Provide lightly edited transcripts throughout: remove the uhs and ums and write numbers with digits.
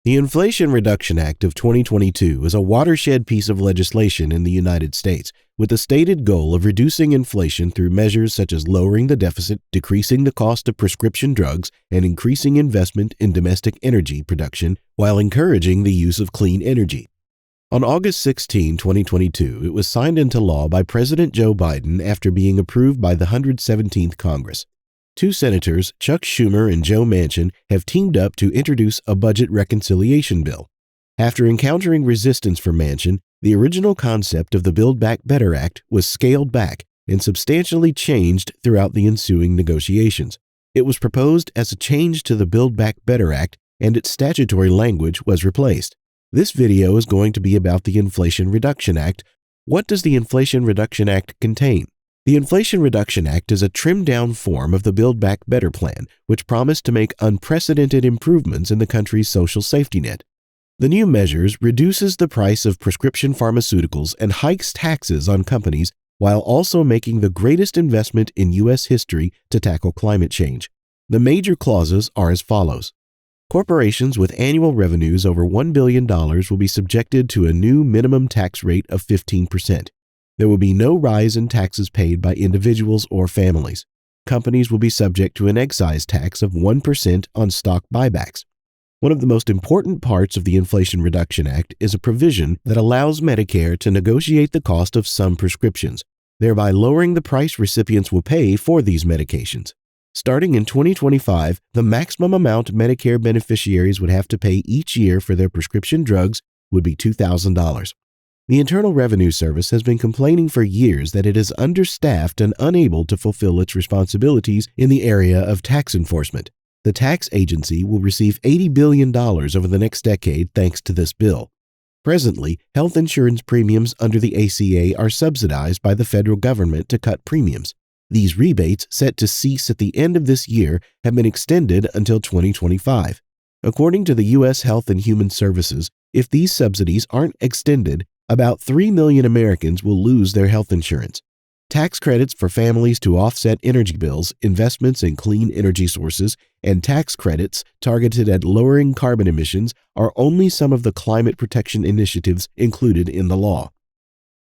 The Inflation Reduction Act of 2022 is a watershed piece of legislation in the United States with the stated goal of reducing inflation through measures such as lowering the deficit, decreasing the cost of prescription drugs, and increasing investment in domestic energy production while encouraging the use of clean energy. On August 16, 2022, it was signed into law by President Joe Biden after being approved by the 117th Congress. Two senators, Chuck Schumer and Joe Manchin, have teamed up to introduce a budget reconciliation bill. After encountering resistance from Manchin, the original concept of the Build Back Better Act was scaled back and substantially changed throughout the ensuing negotiations. It was proposed as a change to the Build Back Better Act, and its statutory language was replaced. This video is going to be about the Inflation Reduction Act. What does the Inflation Reduction Act contain? The Inflation Reduction Act is a trimmed-down form of the Build Back Better plan, which promised to make unprecedented improvements in the country's social safety net. The new measures reduces the price of prescription pharmaceuticals and hikes taxes on companies while also making the greatest investment in U.S. history to tackle climate change. The major clauses are as follows. Corporations with annual revenues over $1 billion will be subjected to a new minimum tax rate of 15%. There will be no rise in taxes paid by individuals or families. Companies will be subject to an excise tax of 1% on stock buybacks. One of the most important parts of the Inflation Reduction Act is a provision that allows Medicare to negotiate the cost of some prescriptions, thereby lowering the price recipients will pay for these medications. Starting in 2025, the maximum amount Medicare beneficiaries would have to pay each year for their prescription drugs would be $2,000. The Internal Revenue Service has been complaining for years that it is understaffed and unable to fulfill its responsibilities in the area of tax enforcement. The tax agency will receive $80 billion over the next decade thanks to this bill. Presently, health insurance premiums under the ACA are subsidized by the federal government to cut premiums. These rebates, set to cease at the end of this year, have been extended until 2025. According to the U.S. Health and Human Services, if these subsidies aren't extended, about 3 million Americans will lose their health insurance. Tax credits for families to offset energy bills, investments in clean energy sources, and tax credits targeted at lowering carbon emissions are only some of the climate protection initiatives included in the law.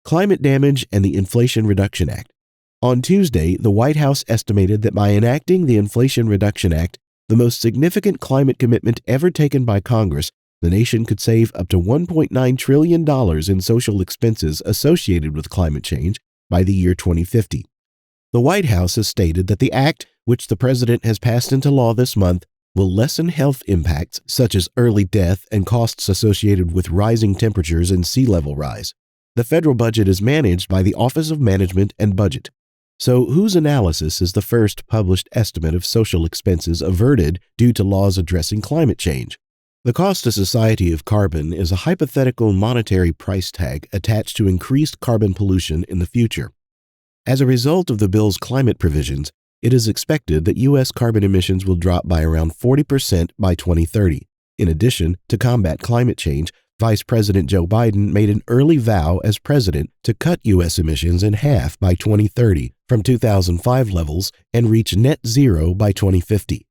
Climate damage and the Inflation Reduction Act. On Tuesday, the White House estimated that by enacting the Inflation Reduction Act, the most significant climate commitment ever taken by Congress, the nation could save up to $1.9 trillion in social expenses associated with climate change by the year 2050. The White House has stated that the act, which the president has passed into law this month, will lessen health impacts such as early death and costs associated with rising temperatures and sea level rise. The federal budget is managed by the Office of Management and Budget. So, whose analysis is the first published estimate of social expenses averted due to laws addressing climate change? The cost to society of carbon is a hypothetical monetary price tag attached to increased carbon pollution in the future. As a result of the bill's climate provisions, it is expected that U.S. carbon emissions will drop by around 40% by 2030. In addition, to combat climate change, Vice President Joe Biden made an early vow as president to cut U.S. emissions in half by 2030 from 2005 levels and reach net zero by 2050.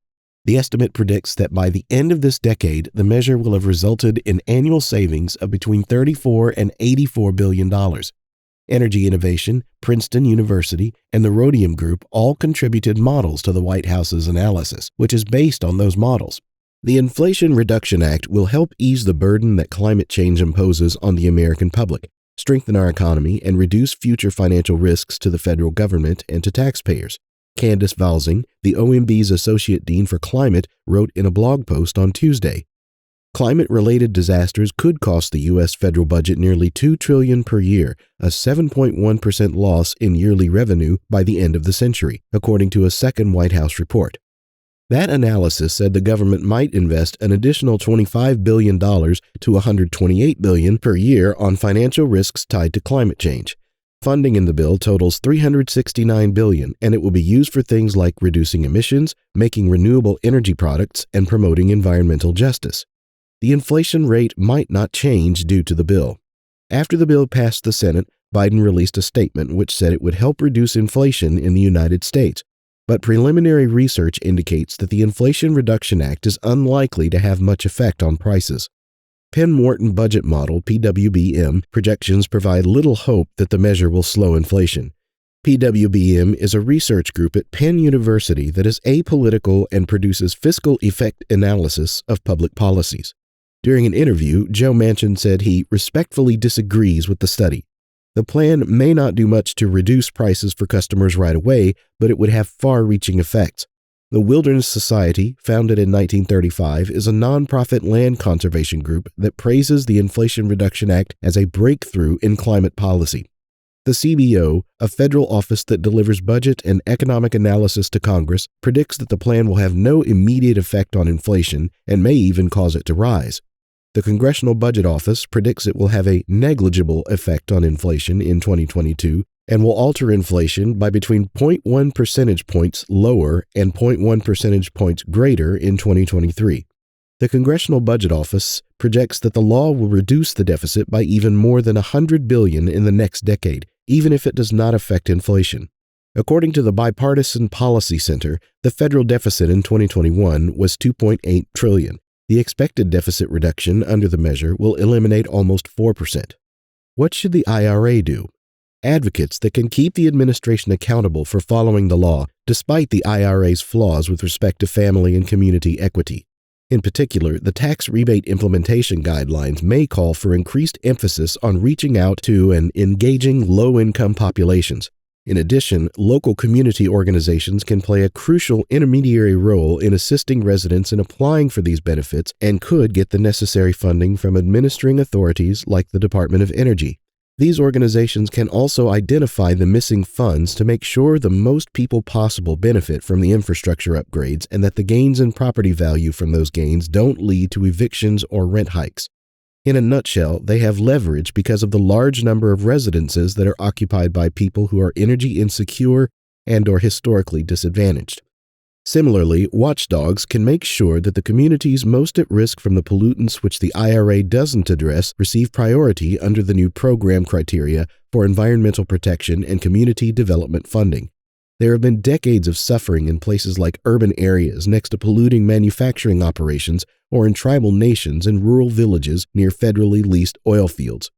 The estimate predicts that by the end of this decade, the measure will have resulted in annual savings of between $34 and $84 billion. Energy Innovation, Princeton University, and the Rhodium Group all contributed models to the White House's analysis, which is based on those models. The Inflation Reduction Act will help ease the burden that climate change imposes on the American public, strengthen our economy, and reduce future financial risks to the federal government and to taxpayers. Candace Valsing, the OMB's Associate Dean for Climate, wrote in a blog post on Tuesday, "Climate-related disasters could cost the U.S. federal budget nearly $2 trillion per year, a 7.1% loss in yearly revenue by the end of the century, according to a second White House report. That analysis said the government might invest an additional $25 billion to $128 billion per year on financial risks tied to climate change. Funding in the bill totals $369 billion, and it will be used for things like reducing emissions, making renewable energy products, and promoting environmental justice. The inflation rate might not change due to the bill. After the bill passed the Senate, Biden released a statement which said it would help reduce inflation in the United States. But preliminary research indicates that the Inflation Reduction Act is unlikely to have much effect on prices. Penn-Wharton Budget Model (PWBM) projections provide little hope that the measure will slow inflation. PWBM is a research group at Penn University that is apolitical and produces fiscal effect analysis of public policies. During an interview, Joe Manchin said he respectfully disagrees with the study. The plan may not do much to reduce prices for customers right away, but it would have far-reaching effects. The Wilderness Society, founded in 1935, is a nonprofit land conservation group that praises the Inflation Reduction Act as a breakthrough in climate policy. The CBO, a federal office that delivers budget and economic analysis to Congress, predicts that the plan will have no immediate effect on inflation and may even cause it to rise. The Congressional Budget Office predicts it will have a negligible effect on inflation in 2022 and will alter inflation by between 0.1 percentage points lower and 0.1 percentage points greater in 2023. The Congressional Budget Office projects that the law will reduce the deficit by even more than $100 billion in the next decade, even if it does not affect inflation. According to the Bipartisan Policy Center, the federal deficit in 2021 was $2.8 trillion. The expected deficit reduction under the measure will eliminate almost 4%. What should the IRA do? Advocates that can keep the administration accountable for following the law, despite the IRA's flaws with respect to family and community equity. In particular, the tax rebate implementation guidelines may call for increased emphasis on reaching out to and engaging low-income populations. In addition, local community organizations can play a crucial intermediary role in assisting residents in applying for these benefits and could get the necessary funding from administering authorities like the Department of Energy. These organizations can also identify the missing funds to make sure the most people possible benefit from the infrastructure upgrades and that the gains in property value from those gains don't lead to evictions or rent hikes. In a nutshell, they have leverage because of the large number of residences that are occupied by people who are energy insecure and/or historically disadvantaged. Similarly, watchdogs can make sure that the communities most at risk from the pollutants which the IRA doesn't address receive priority under the new program criteria for environmental protection and community development funding. There have been decades of suffering in places like urban areas next to polluting manufacturing operations or in tribal nations and rural villages near federally leased oil fields.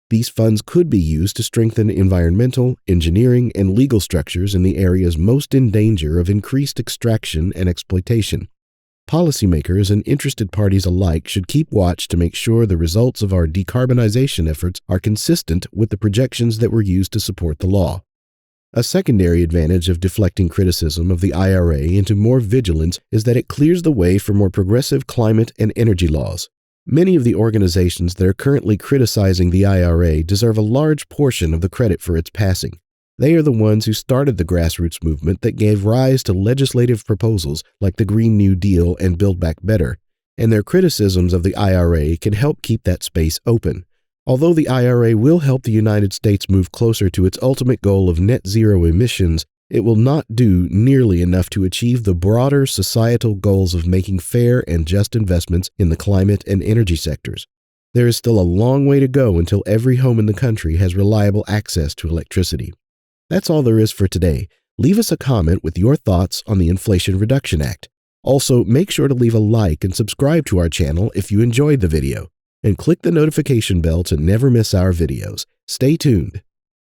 These funds could be used to strengthen environmental, engineering, and legal structures in the areas most in danger of increased extraction and exploitation. Policymakers and interested parties alike should keep watch to make sure the results of our decarbonization efforts are consistent with the projections that were used to support the law. A secondary advantage of deflecting criticism of the IRA into more vigilance is that it clears the way for more progressive climate and energy laws. Many of the organizations that are currently criticizing the IRA deserve a large portion of the credit for its passing. They are the ones who started the grassroots movement that gave rise to legislative proposals like the Green New Deal and Build Back Better, and their criticisms of the IRA can help keep that space open. Although the IRA will help the United States move closer to its ultimate goal of net zero emissions, it will not do nearly enough to achieve the broader societal goals of making fair and just investments in the climate and energy sectors. There is still a long way to go until every home in the country has reliable access to electricity. That's all there is for today. Leave us a comment with your thoughts on the Inflation Reduction Act. Also, make sure to leave a like and subscribe to our channel if you enjoyed the video. And click the notification bell to never miss our videos. Stay tuned.